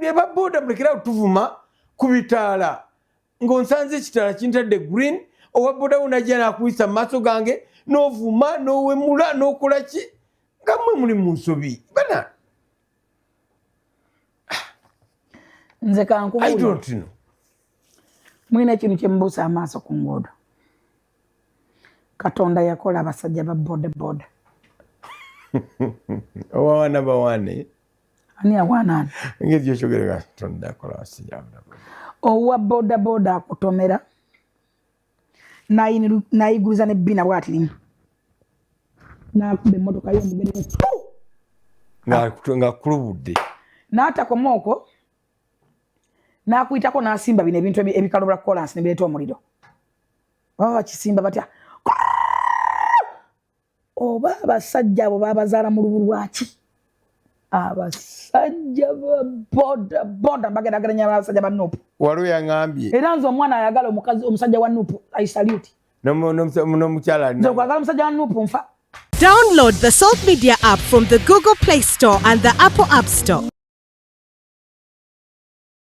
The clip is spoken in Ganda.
Eba boda mulekera okutuvuma ku bitaala ng'onsanze ekitaala kintadde green owa boda unajja n'akuyisa mu maaso gange n'ovuma n'owemula n'okola ki nga mmwe muli mu nsobi bana. Nze kankubuulira. I don't know. Mwine ekintu kye mbuusa amaaso ku nguudo. Katonda yakola abasajja ba boda. Owawana bawane. Ani awaana? Ngezi yokyogera Katonda yakola abasajja ba boda. Owa boda akutomera. Nayiguza ne bina bwati limu. Nakuba emmotoka y'omugere. Nga kulubudde. N'atakoma okwo. Nakuyitako n'asimba bino ebintu ebikalobera kolansi ne bireeta omuliro. Baba bakisimba batya. Oba abasajja abo babazaala mu lubu lwaki? Abasajja ba boda mbagerageranya abasajja ba Nuupu. Waliwo yaŋŋambye. Era nze omwana ayagala omusajja wa Nuupu. I salute. N'omukyala. Nze okwagala omusajja wa Nuupu nfa. Download the Salt Media app from the Google Play Store and the Apple App Store.